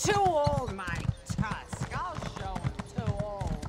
Too old, my tusk. I'll show him too old.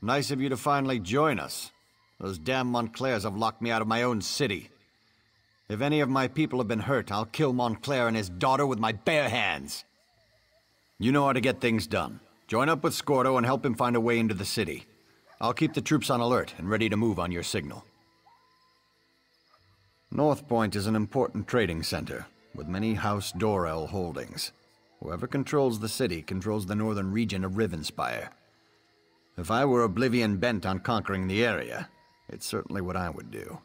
Nice of you to finally join us. Those damn Montclairs have locked me out of my own city. If any of my people have been hurt, I'll kill Montclair and his daughter with my bare hands. You know how to get things done. Join up with Scordo and help him find a way into the city. I'll keep the troops on alert and ready to move on your signal. Northpoint is an important trading center, with many House Dorel holdings. Whoever controls the city controls the northern region of Rivenspire. If I were Oblivion bent on conquering the area, it's certainly what I would do.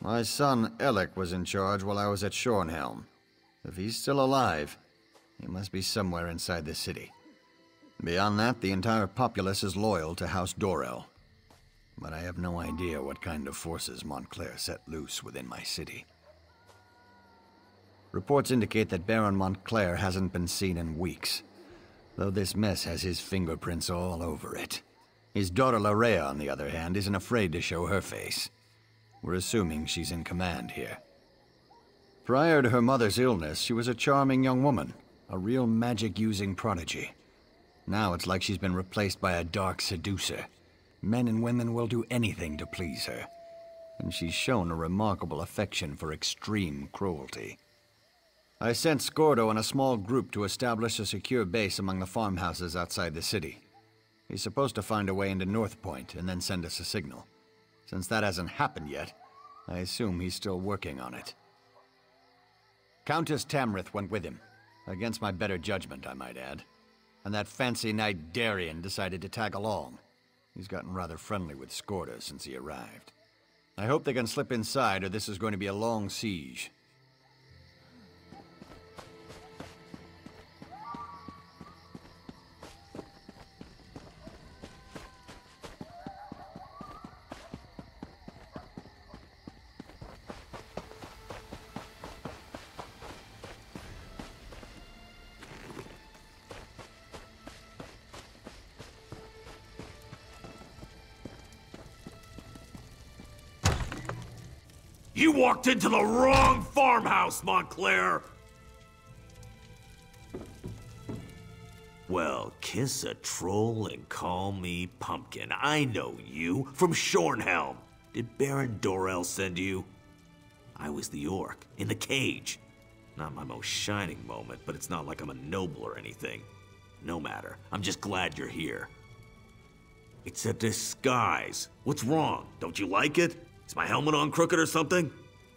My son, Alec, was in charge while I was at Shornhelm. If he's still alive, he must be somewhere inside the city. Beyond that, the entire populace is loyal to House Dorel. But I have no idea what kind of forces Montclair set loose within my city. Reports indicate that Baron Montclair hasn't been seen in weeks, though this mess has his fingerprints all over it. His daughter Larea, on the other hand, isn't afraid to show her face. We're assuming she's in command here. Prior to her mother's illness, she was a charming young woman, a real magic-using prodigy. Now it's like she's been replaced by a dark seducer. Men and women will do anything to please her, and she's shown a remarkable affection for extreme cruelty. I sent Scordo and a small group to establish a secure base among the farmhouses outside the city. He's supposed to find a way into Northpoint and then send us a signal. Since that hasn't happened yet, I assume he's still working on it. Countess Tamrith went with him, against my better judgment, I might add. And that fancy knight Darien decided to tag along. He's gotten rather friendly with Scordo since he arrived. I hope they can slip inside, or this is going to be a long siege. You walked into the wrong farmhouse, Montclair! Well, kiss a troll and call me Pumpkin. I know you, from Shornhelm. Did Baron Dorel send you? I was the orc, in the cage. Not my most shining moment, but it's not like I'm a noble or anything. No matter, I'm just glad you're here. It's a disguise. What's wrong? Don't you like it? Is my helmet on crooked or something?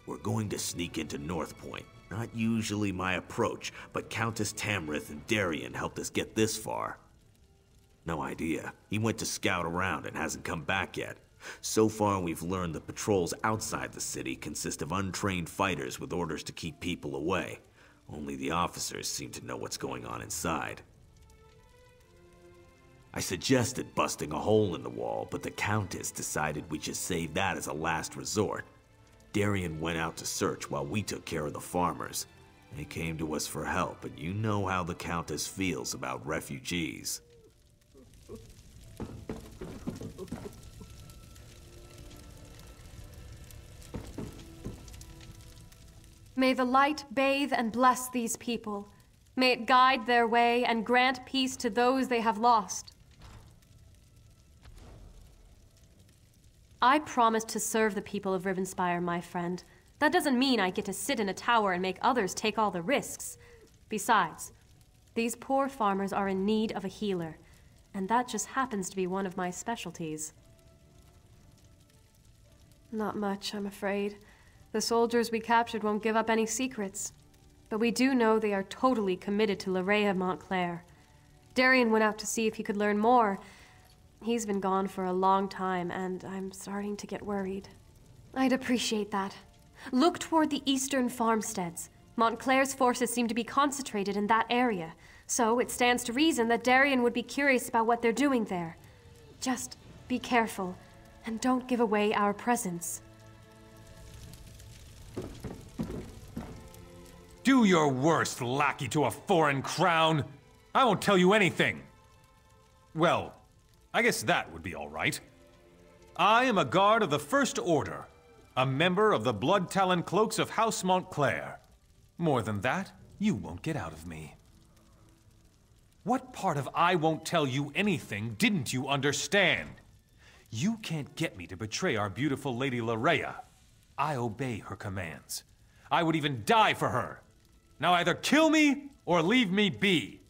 We're going to sneak into Northpoint. Not usually my approach, but Countess Tamrith and Darien helped us get this far. No idea. He went to scout around and hasn't come back yet. So far, we've learned the patrols outside the city consist of untrained fighters with orders to keep people away. Only the officers seem to know what's going on inside. I suggested busting a hole in the wall, but the Countess decided we should save that as a last resort. Darien went out to search while we took care of the farmers. They came to us for help, and you know how the Countess feels about refugees. May the light bathe and bless these people. May it guide their way and grant peace to those they have lost. I promised to serve the people of Rivenspire, my friend. That doesn't mean I get to sit in a tower and make others take all the risks. Besides, these poor farmers are in need of a healer, and that just happens to be one of my specialties. Not much, I'm afraid. The soldiers we captured won't give up any secrets. But we do know they are totally committed to Larea Montclair. Darien went out to see if he could learn more. He's been gone for a long time, and I'm starting to get worried. I'd appreciate that. Look toward the eastern farmsteads. Montclair's forces seem to be concentrated in that area, so it stands to reason that Darien would be curious about what they're doing there. Just be careful, and don't give away our presence. Do your worst, lackey to a foreign crown. I won't tell you anything. Well, I guess that would be all right. I am a guard of the First Order, a member of the Blood Talon Cloaks of House Montclair. More than that, you won't get out of me. What part of I won't tell you anything didn't you understand? You can't get me to betray our beautiful Lady Larea. I obey her commands. I would even die for her. Now either kill me or leave me be.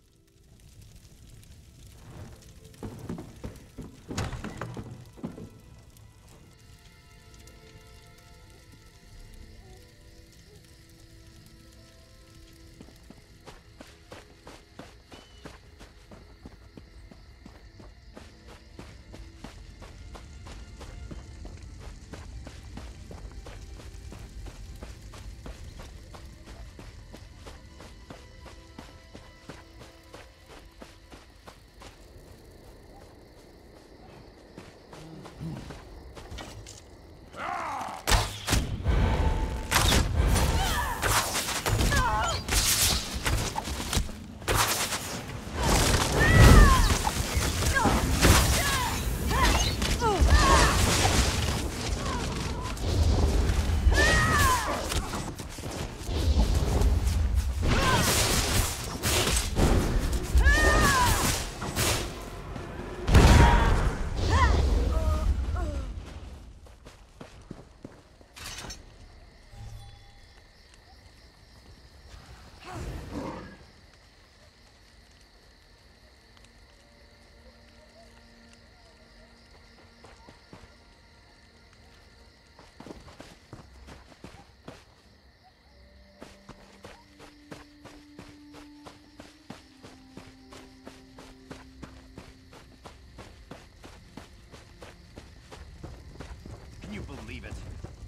Can you believe it?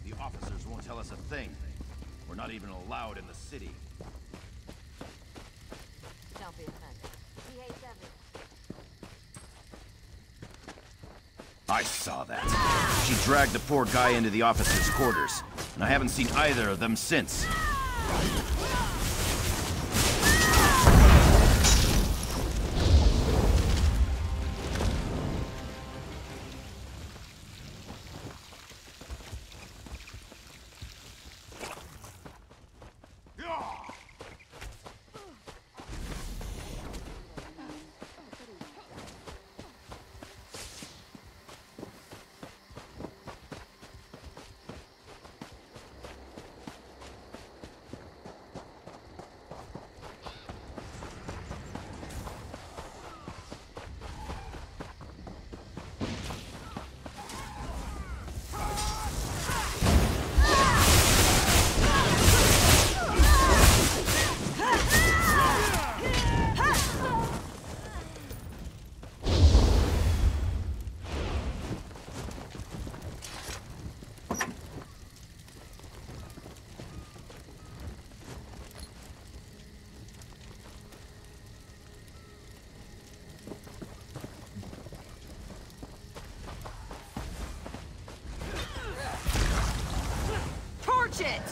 The officers won't tell us a thing. We're not even allowed in the city. Don't be offended. He hates everyone. I saw that. She dragged the poor guy into the officers' quarters, and I haven't seen either of them since. It!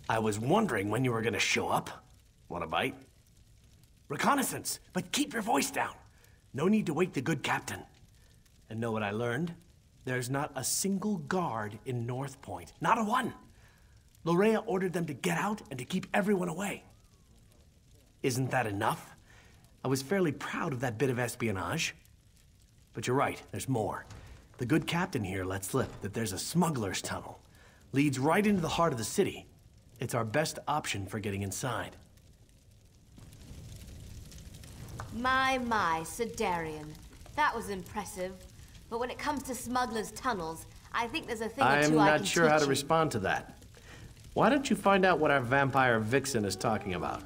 I was wondering when you were gonna show up. Want a bite? Reconnaissance, but keep your voice down. No need to wake the good captain. And know what I learned? There's not a single guard in Northpoint. Not a one. Larea ordered them to get out and to keep everyone away. Isn't that enough? I was fairly proud of that bit of espionage. But you're right, there's more. The good captain here let slip that there's a smuggler's tunnel. Leads right into the heart of the city. It's our best option for getting inside. My, Sidarian. That was impressive. But when it comes to smugglers' tunnels, I think there's a thing or I'm two I can not sure how teach to you. respond to that. Why don't you find out what our vampire vixen is talking about?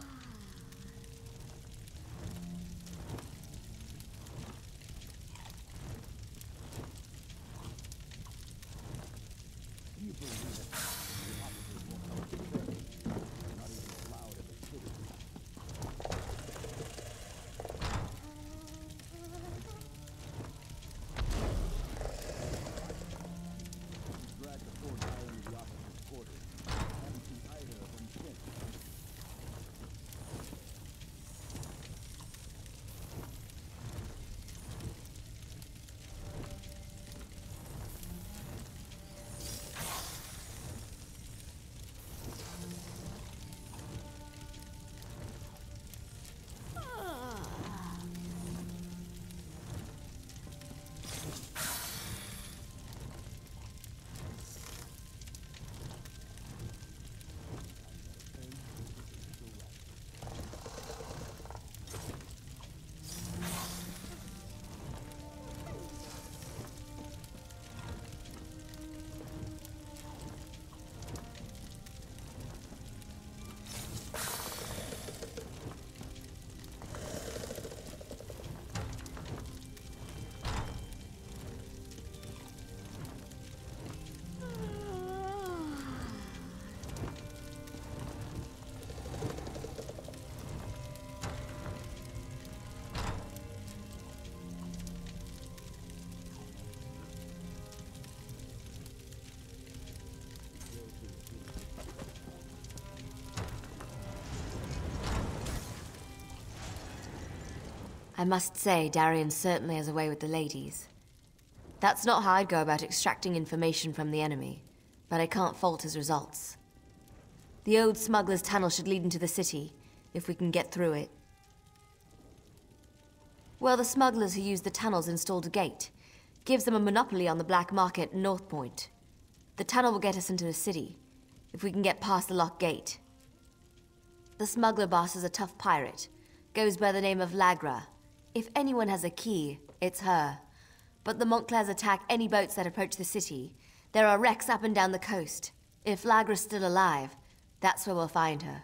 I must say, Darien certainly has a way with the ladies. That's not how I'd go about extracting information from the enemy, but I can't fault his results. The old smuggler's tunnel should lead into the city, if we can get through it. Well, the smugglers who use the tunnels installed a gate. Gives them a monopoly on the black market in Northpoint. The tunnel will get us into the city, if we can get past the locked gate. The smuggler boss is a tough pirate. Goes by the name of Lagra. If anyone has a key, it's her. But the Montclairs attack any boats that approach the city. There are wrecks up and down the coast. If Lagra's still alive, that's where we'll find her.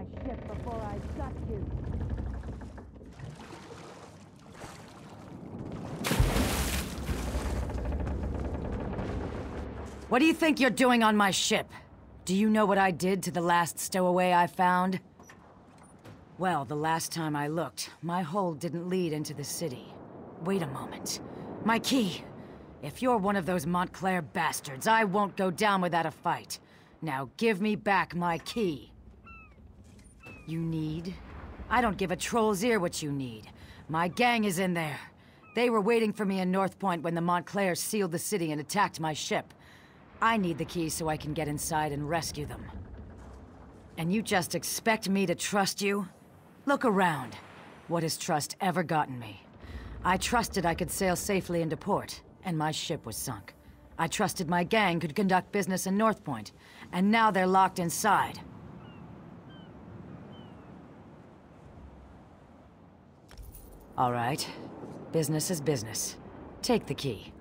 my ship before I got you. What do you think you're doing on my ship? Do you know what I did to the last stowaway I found? Well, the last time I looked, my hold didn't lead into the city. Wait a moment. My key! If you're one of those Montclair bastards, I won't go down without a fight. Now give me back my key. You need? I don't give a troll's ear what you need. My gang is in there. They were waiting for me in Northpoint when the Montclairs sealed the city and attacked my ship. I need the key so I can get inside and rescue them. And you just expect me to trust you? Look around. What has trust ever gotten me? I trusted I could sail safely into port, and my ship was sunk. I trusted my gang could conduct business in Northpoint, and now they're locked inside. All right. Business is business. Take the key.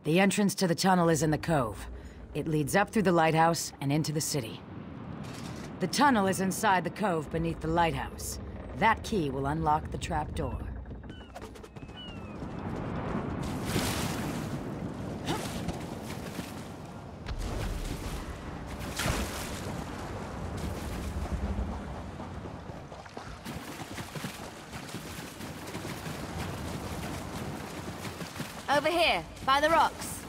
The entrance to the tunnel is in the cove. It leads up through the lighthouse and into the city. The tunnel is inside the cove beneath the lighthouse. That key will unlock the trapdoor. Over here, by the rocks.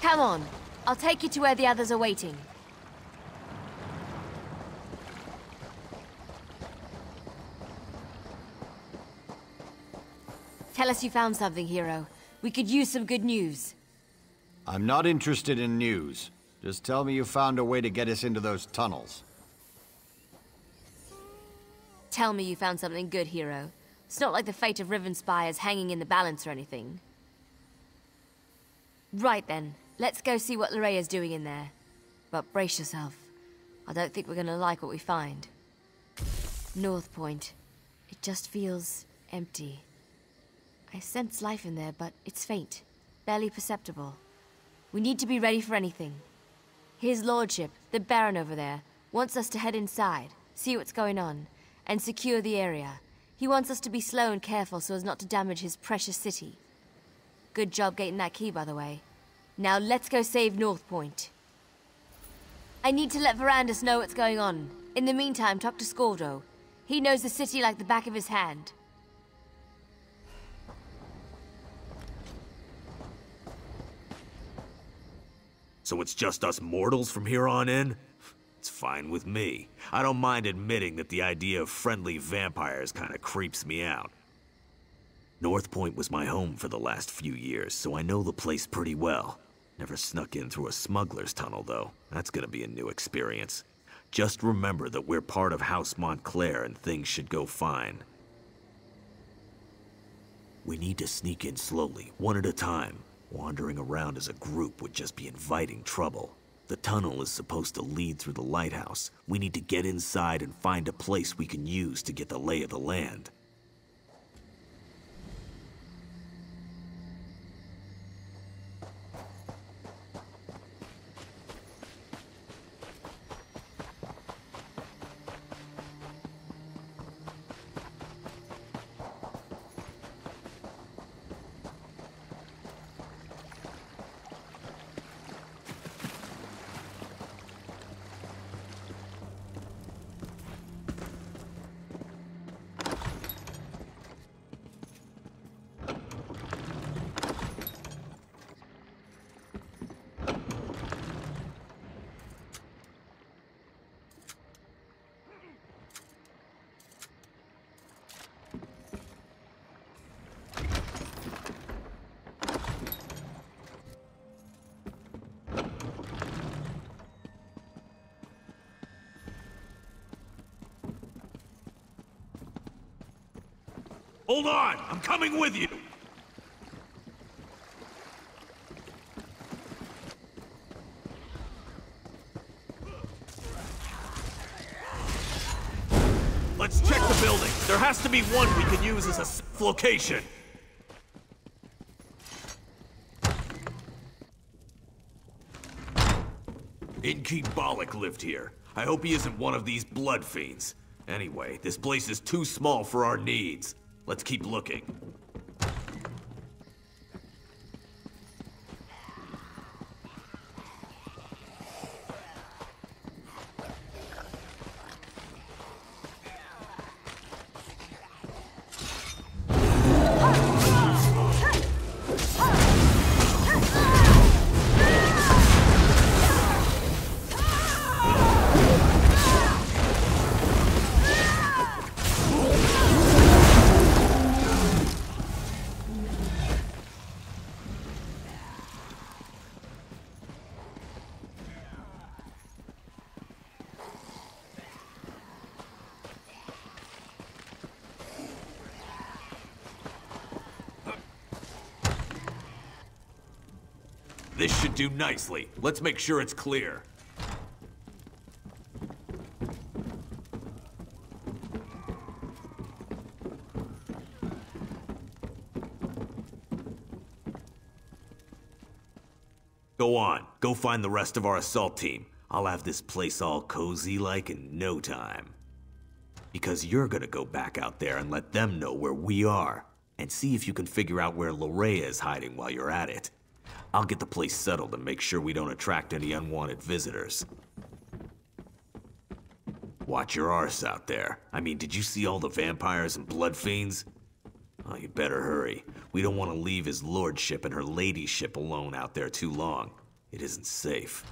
Come on, I'll take you to where the others are waiting. Tell us you found something, hero. We could use some good news. I'm not interested in news. Just tell me you found a way to get us into those tunnels. Tell me you found something good, hero. It's not like the fate of Rivenspire is hanging in the balance or anything. Right then, let's go see what Lorea's doing in there. But brace yourself. I don't think we're gonna like what we find. Northpoint. It just feels empty. I sense life in there, but it's faint. Barely perceptible. We need to be ready for anything. His lordship, the Baron over there, wants us to head inside, see what's going on, and secure the area. He wants us to be slow and careful so as not to damage his precious city. Good job getting that key, by the way. Now let's go save Northpoint. I need to let Verandus know what's going on. In the meantime, talk to Scordo. He knows the city like the back of his hand. So it's just us mortals from here on in? It's fine with me. I don't mind admitting that the idea of friendly vampires kinda creeps me out. Northpoint was my home for the last few years, so I know the place pretty well. Never snuck in through a smuggler's tunnel, though. That's gonna be a new experience. Just remember that we're part of House Montclair and things should go fine. We need to sneak in slowly, one at a time. Wandering around as a group would just be inviting trouble. The tunnel is supposed to lead through the lighthouse. We need to get inside and find a place we can use to get the lay of the land. Hold on! I'm coming with you! Let's check the building. There has to be one we can use as a safe location. Innkeep Bollock lived here. I hope he isn't one of these blood fiends. Anyway, this place is too small for our needs. Let's keep looking. This should do nicely. Let's make sure it's clear. Go on. Go find the rest of our assault team. I'll have this place all cozy-like in no time. Because you're gonna go back out there and let them know where we are. And see if you can figure out where Larea is hiding while you're at it. I'll get the place settled and make sure we don't attract any unwanted visitors. Watch your arse out there. I mean, did you see all the vampires and blood fiends? Oh, you better hurry. We don't want to leave his lordship and her ladyship alone out there too long. It isn't safe.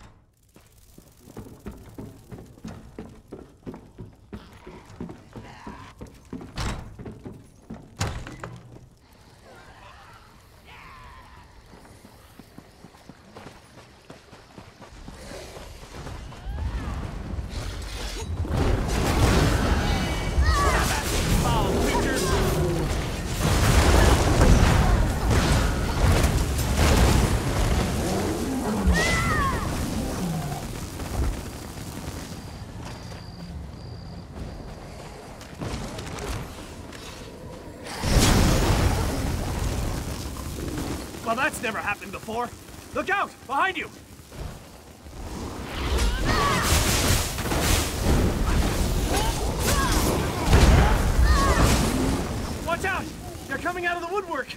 Well, that's never happened before. Look out! Behind you! Watch out! They're coming out of the woodwork!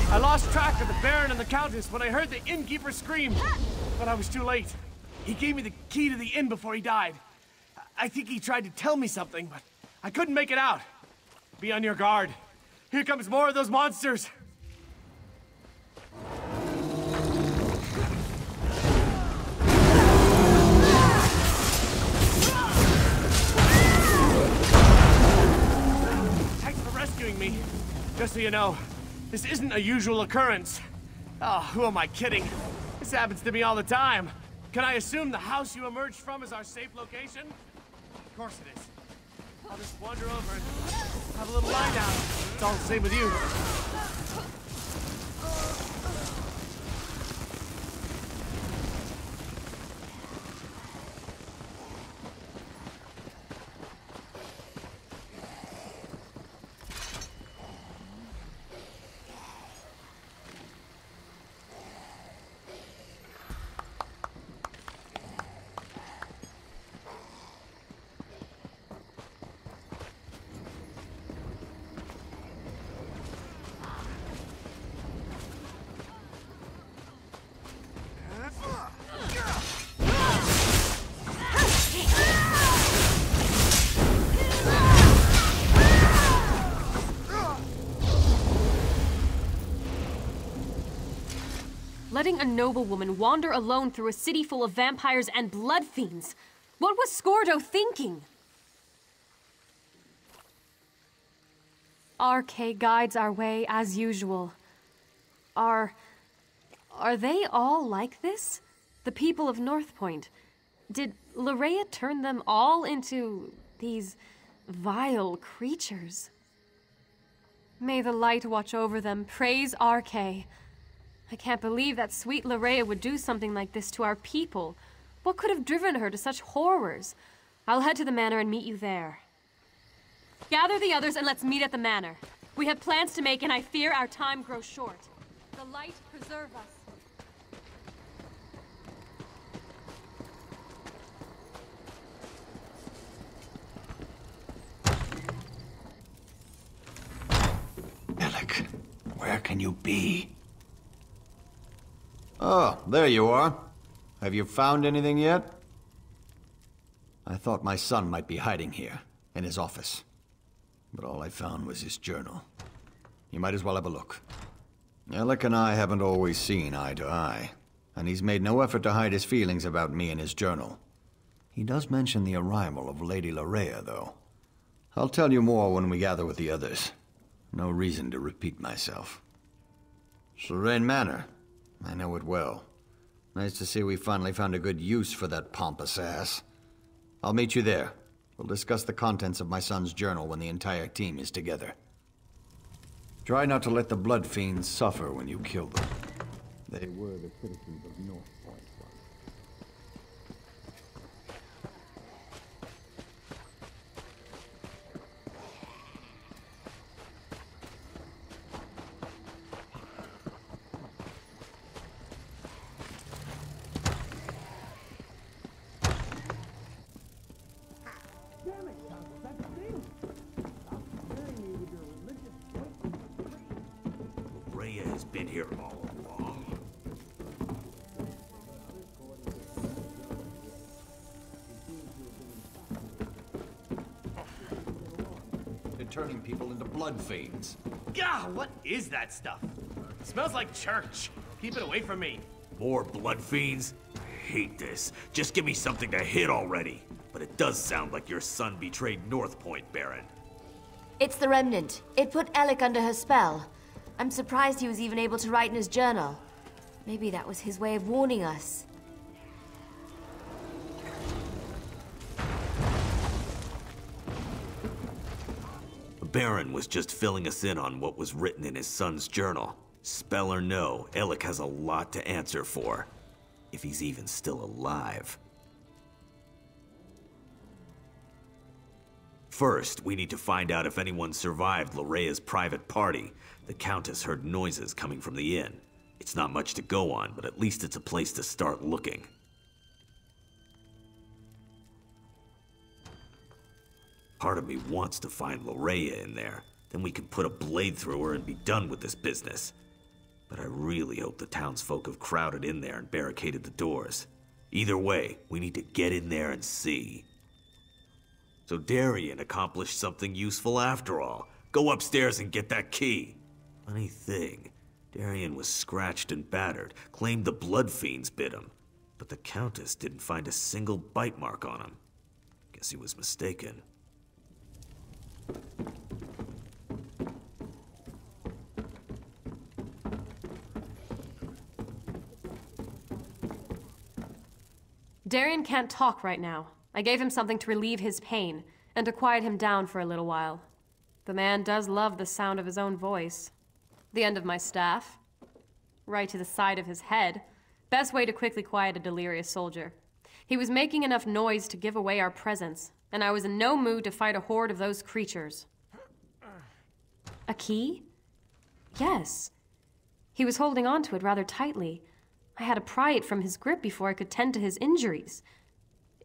I lost track of the Baron and the Countess when I heard the innkeeper scream, but I was too late. He gave me the key to the inn before he died. I think he tried to tell me something, but I couldn't make it out. Be on your guard. Here comes more of those monsters. Thanks for rescuing me. Just so you know, this isn't a usual occurrence. Oh, who am I kidding? This happens to me all the time. Can I assume the house you emerged from is our safe location? Of course it is. I'll just wander over and have a little lie down. It's all the same with you. Letting a noblewoman wander alone through a city full of vampires and blood fiends. What was Scordo thinking? RK guides our way as usual. Are they all like this? The people of Northpoint? Did Larea turn them all into these vile creatures? May the light watch over them. Praise RK. I can't believe that sweet Larea would do something like this to our people. What could have driven her to such horrors? I'll head to the manor and meet you there. Gather the others and let's meet at the manor. We have plans to make and I fear our time grows short. The light preserve us. Alec, where can you be? Oh, there you are. Have you found anything yet? I thought my son might be hiding here, in his office. But all I found was his journal. You might as well have a look. Alec and I haven't always seen eye to eye, and he's made no effort to hide his feelings about me in his journal. He does mention the arrival of Lady Larea, though. I'll tell you more when we gather with the others. No reason to repeat myself. Serene Manor. I know it well. Nice to see we finally found a good use for that pompous ass. I'll meet you there. We'll discuss the contents of my son's journal when the entire team is together. Try not to let the blood fiends suffer when you kill them. They were the citizens of Northpoint. Rhea has been here all along. They're turning people into blood fiends. Gah, what is that stuff? It smells like church. Keep it away from me. More blood fiends? I hate this. Just give me something to hit already. But it does sound like your son betrayed Northpoint, Baron. It's the Remnant. It put Alec under her spell. I'm surprised he was even able to write in his journal. Maybe that was his way of warning us. The Baron was just filling us in on what was written in his son's journal. Spell or no, Alec has a lot to answer for. If he's even still alive. First, we need to find out if anyone survived Larea's private party. The Countess heard noises coming from the inn. It's not much to go on, but at least it's a place to start looking. Part of me wants to find Larea in there. Then we can put a blade through her and be done with this business. But I really hope the townsfolk have crowded in there and barricaded the doors. Either way, we need to get in there and see. So Darien accomplished something useful after all. Go upstairs and get that key. Funny thing, Darien was scratched and battered, claimed the blood fiends bit him. But the Countess didn't find a single bite mark on him. Guess he was mistaken. Darien can't talk right now. I gave him something to relieve his pain, and to quiet him down for a little while. The man does love the sound of his own voice. The end of my staff. Right to the side of his head. Best way to quickly quiet a delirious soldier. He was making enough noise to give away our presence, and I was in no mood to fight a horde of those creatures. A key? Yes. He was holding on to it rather tightly. I had to pry it from his grip before I could tend to his injuries.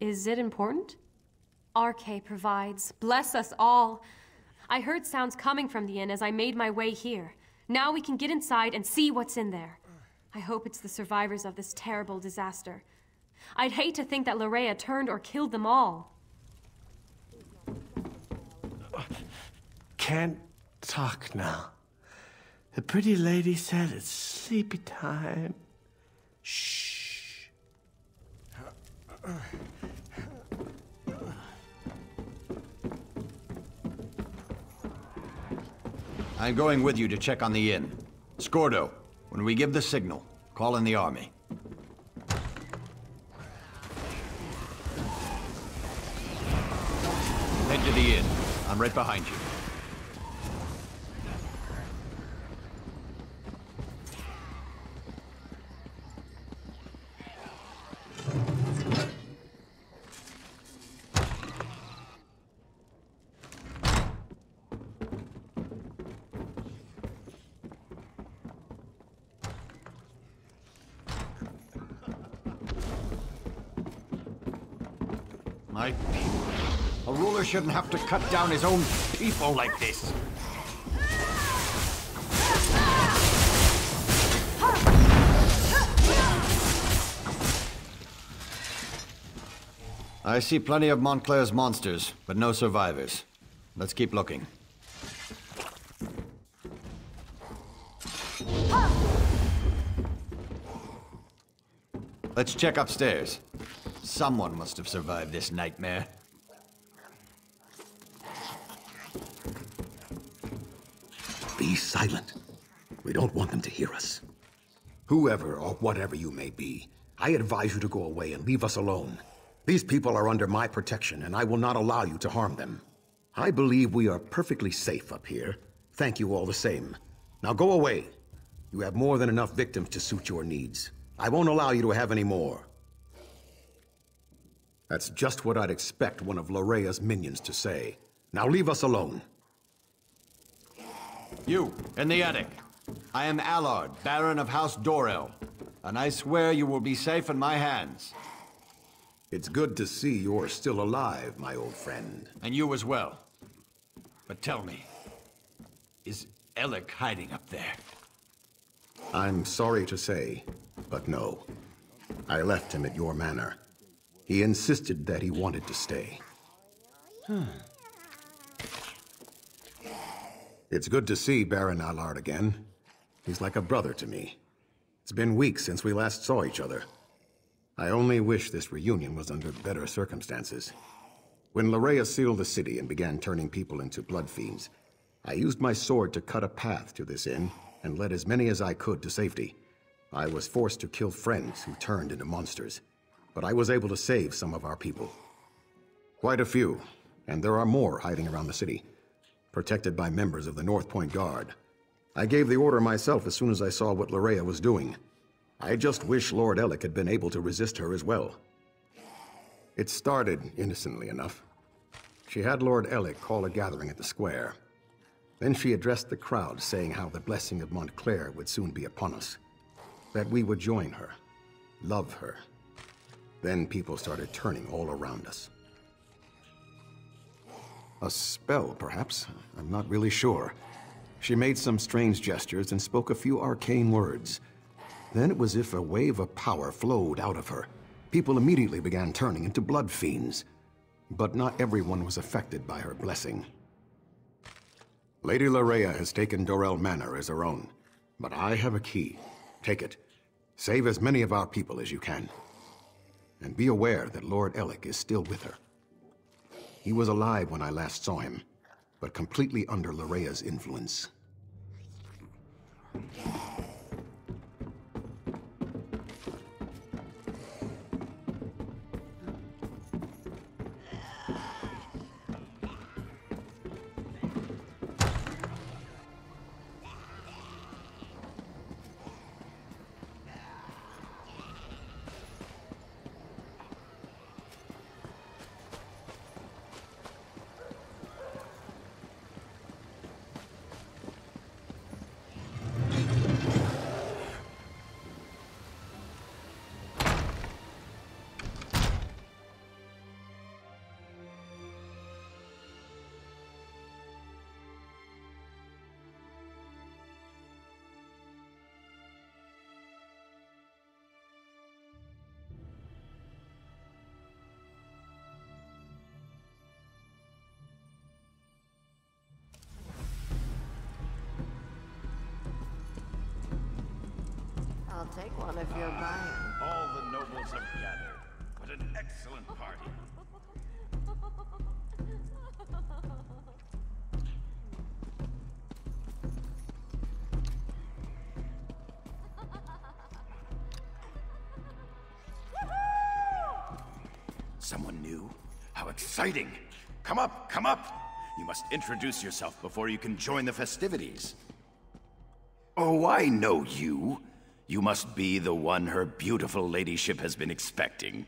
Is it important? RK provides. Bless us all. I heard sounds coming from the inn as I made my way here. Now we can get inside and see what's in there. I hope it's the survivors of this terrible disaster. I'd hate to think that Larea turned or killed them all. Can't talk now. The pretty lady said it's sleepy time. Shh. I'm going with you to check on the inn. Scordo, when we give the signal, call in the army. Head to the inn. I'm right behind you. My people. A ruler shouldn't have to cut down his own people like this. I see plenty of Montclair's monsters, but no survivors. Let's keep looking. Let's check upstairs. Someone must have survived this nightmare. Be silent. We don't want them to hear us. Whoever or whatever you may be, I advise you to go away and leave us alone. These people are under my protection, and I will not allow you to harm them. I believe we are perfectly safe up here. Thank you all the same. Now go away. You have more than enough victims to suit your needs. I won't allow you to have any more. That's just what I'd expect one of Lorea's minions to say. Now leave us alone. You, in the attic. I am Allard, Baron of House Dorel, and I swear you will be safe in my hands. It's good to see you're still alive, my old friend. And you as well. But tell me, is Alec hiding up there? I'm sorry to say, but no. I left him at your manor. He insisted that he wanted to stay. It's good to see Baron Allard again. He's like a brother to me. It's been weeks since we last saw each other. I only wish this reunion was under better circumstances. When Lorea sealed the city and began turning people into blood fiends, I used my sword to cut a path to this inn and led as many as I could to safety. I was forced to kill friends who turned into monsters, but I was able to save some of our people. Quite a few, and there are more hiding around the city, protected by members of the Northpoint Guard. I gave the order myself as soon as I saw what Lorea was doing. I just wish Lord Alec had been able to resist her as well. It started innocently enough. She had Lord Alec call a gathering at the square. Then she addressed the crowd, saying how the blessing of Montclair would soon be upon us. That we would join her, love her. Then people started turning all around us. A spell, perhaps? I'm not really sure. She made some strange gestures and spoke a few arcane words. Then it was as if a wave of power flowed out of her. People immediately began turning into blood fiends. But not everyone was affected by her blessing. Lady Lorea has taken Dorel Manor as her own. But I have a key. Take it. Save as many of our people as you can. And be aware that Lord Alec is still with her. He was alive when I last saw him, but completely under Lorea's influence. I'll take one if you're buying. All the nobles have gathered. What an excellent party. Someone new? How exciting! Come up, come up! You must introduce yourself before you can join the festivities. Oh, I know you. You must be the one her beautiful ladyship has been expecting.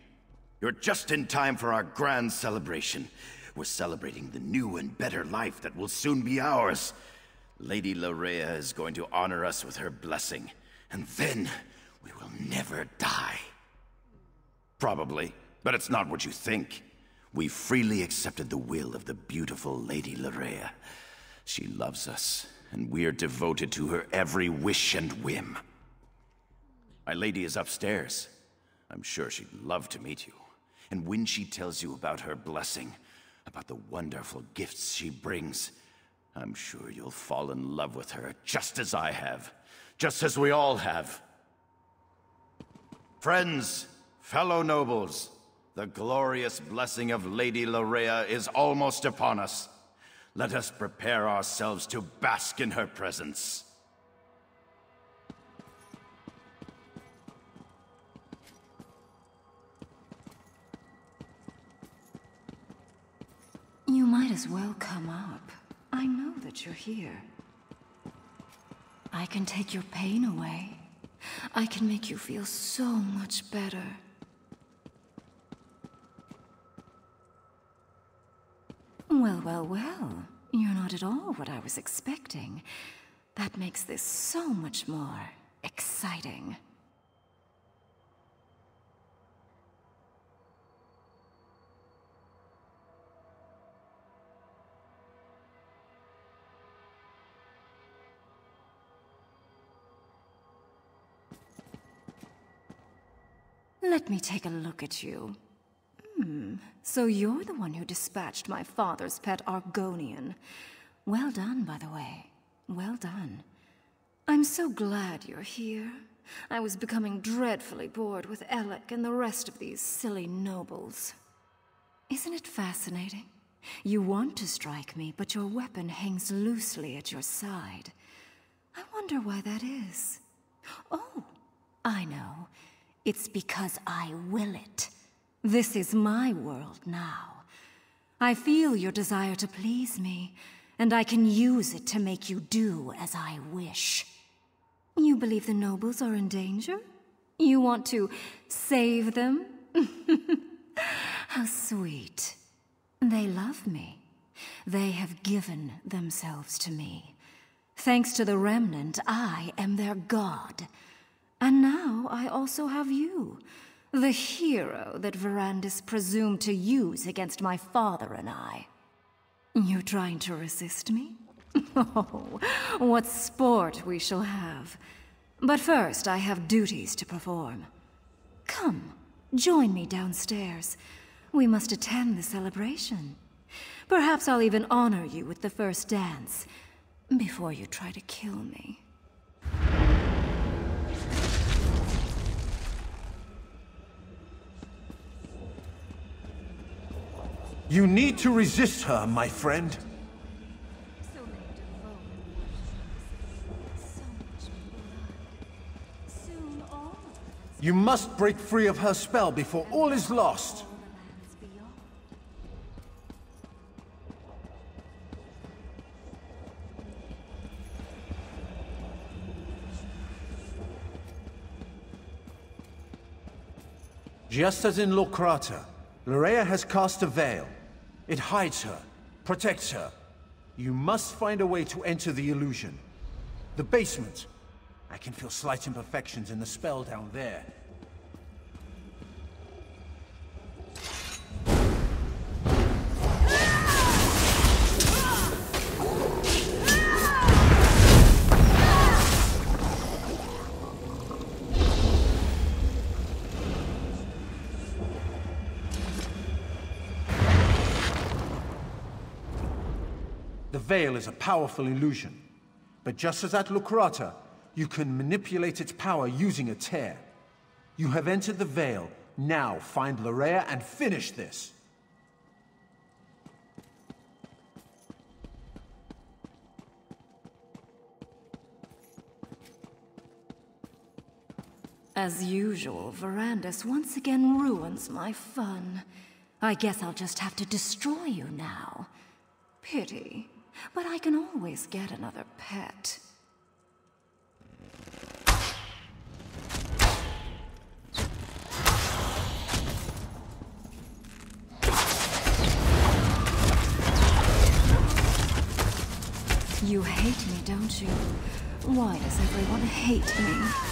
You're just in time for our grand celebration. We're celebrating the new and better life that will soon be ours. Lady Lorea is going to honor us with her blessing, and then we will never die. Probably, but it's not what you think. We freely accepted the will of the beautiful Lady Larea. She loves us, and we're devoted to her every wish and whim. My lady is upstairs. I'm sure she'd love to meet you. And when she tells you about her blessing, about the wonderful gifts she brings, I'm sure you'll fall in love with her just as I have. Just as we all have. Friends, fellow nobles, the glorious blessing of Lady Larea is almost upon us. Let us prepare ourselves to bask in her presence. You might as well come up. I know that you're here. I can take your pain away. I can make you feel so much better. Well, well, well. You're not at all what I was expecting. That makes this so much more exciting. Let me take a look at you. So you're the one who dispatched my father's pet Argonian. Well done, by the way. Well done. I'm so glad you're here. I was becoming dreadfully bored with Alec and the rest of these silly nobles. Isn't it fascinating? You want to strike me, but your weapon hangs loosely at your side. I wonder why that is. Oh, I know. It's because I will it. This is my world now. I feel your desire to please me, and I can use it to make you do as I wish. You believe the nobles are in danger? You want to save them? How sweet. They love me. They have given themselves to me. Thanks to the Remnant, I am their god. And now I also have you, the hero that Verandis presumed to use against my father and I. You trying to resist me? Oh, what sport we shall have. But first, I have duties to perform. Come, join me downstairs. We must attend the celebration. Perhaps I'll even honor you with the first dance, before you try to kill me. You need to resist her, my friend. You must break free of her spell before all is lost. Just as in Locrata, Larea has cast a veil. It hides her, protects her. You must find a way to enter the illusion. The basement. I can feel slight imperfections in the spell down there. The veil is a powerful illusion, but just as at Locrata, you can manipulate its power using a tear. You have entered the veil. Now find Larea and finish this. As usual, Verandis once again ruins my fun. I guess I'll just have to destroy you now. Pity. But I can always get another pet. You hate me, don't you? Why does everyone hate me?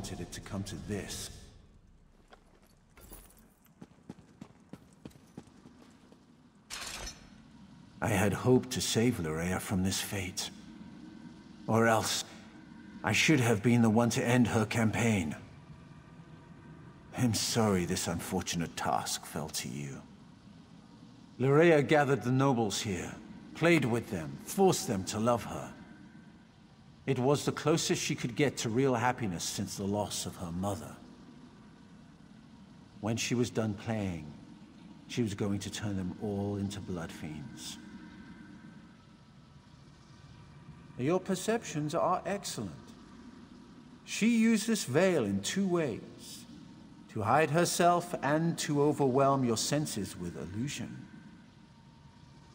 wanted it to come to this. I had hoped to save Loraya from this fate. Or else, I should have been the one to end her campaign. I'm sorry this unfortunate task fell to you. Loraya gathered the nobles here, played with them, forced them to love her. It was the closest she could get to real happiness since the loss of her mother. When she was done playing, she was going to turn them all into blood fiends. Your perceptions are excellent. She used this veil in two ways: to hide herself and to overwhelm your senses with illusion.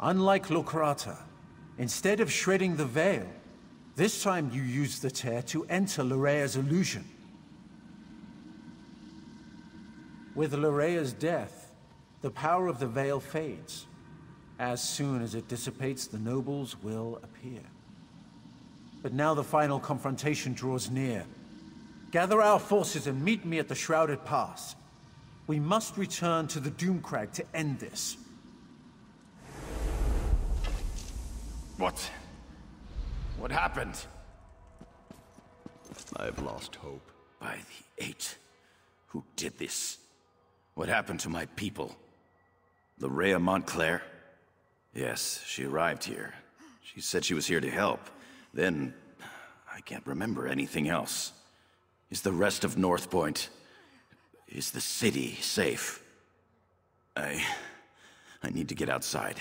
Unlike Lokrata, instead of shredding the veil, this time you used the tear to enter Lorea's illusion. With Lorea's death, the power of the veil fades. As soon as it dissipates, the nobles will appear. But now the final confrontation draws near. Gather our forces and meet me at the Shrouded Pass. We must return to the Doomcrag to end this. What happened? I've lost hope. By the Eight. Who did this? What happened to my people? Loraya Montclair? Yes, she arrived here. She said she was here to help. Then, I can't remember anything else. Is the rest of Northpoint... is the city safe? I need to get outside.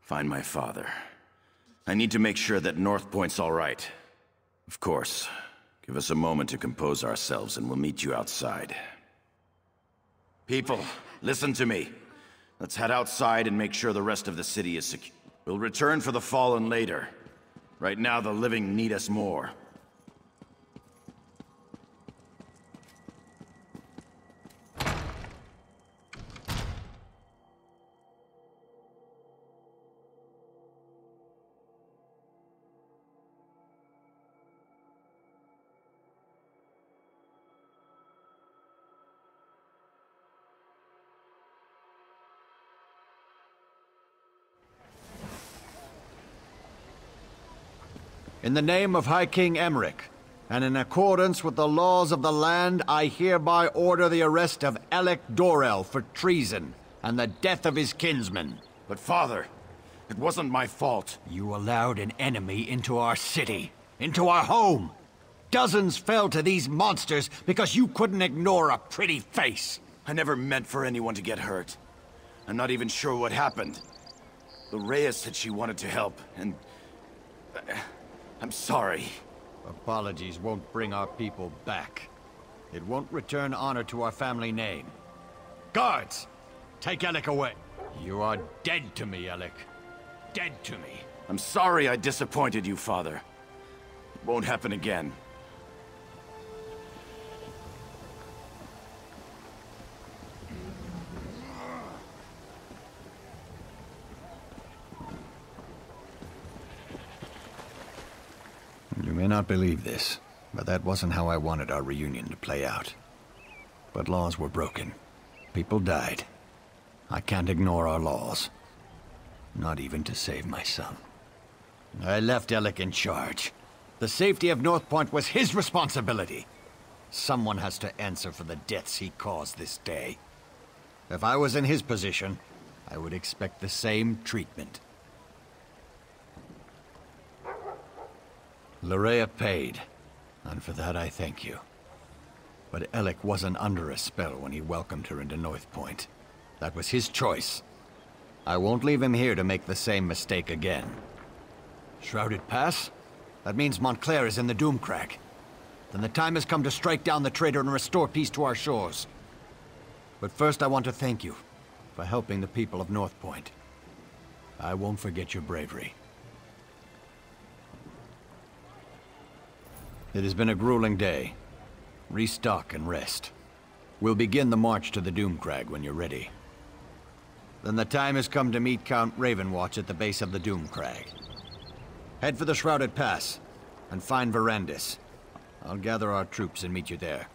Find my father. I need to make sure that Northpoint's all right. Of course. Give us a moment to compose ourselves and we'll meet you outside. People, listen to me. Let's head outside and make sure the rest of the city is secure. We'll return for the fallen later. Right now, the living need us more. In the name of High King Emmerich, and in accordance with the laws of the land, I hereby order the arrest of Alec Dorel for treason and the death of his kinsman. But father, it wasn't my fault. You allowed an enemy into our city, into our home. Dozens fell to these monsters because you couldn't ignore a pretty face. I never meant for anyone to get hurt. I'm not even sure what happened. Loraya said she wanted to help, and... I'm sorry. Apologies won't bring our people back. It won't return honor to our family name. Guards! Take Alec away. You are dead to me, Alec. Dead to me. I'm sorry I disappointed you, father. It won't happen again. You may not believe this, but that wasn't how I wanted our reunion to play out. But laws were broken. People died. I can't ignore our laws. Not even to save my son. I left Alec in charge. The safety of Northpoint was his responsibility. Someone has to answer for the deaths he caused this day. If I was in his position, I would expect the same treatment. Loraya paid, and for that I thank you. But Alec wasn't under a spell when he welcomed her into Northpoint. That was his choice. I won't leave him here to make the same mistake again. Shrouded Pass? That means Montclair is in the Doomcrag. Then the time has come to strike down the traitor and restore peace to our shores. But first I want to thank you for helping the people of Northpoint. I won't forget your bravery. It has been a grueling day. Restock and rest. We'll begin the march to the Doomcrag when you're ready. Then the time has come to meet Count Ravenwatch at the base of the Doomcrag. Head for the Shrouded Pass, and find Verandis. I'll gather our troops and meet you there.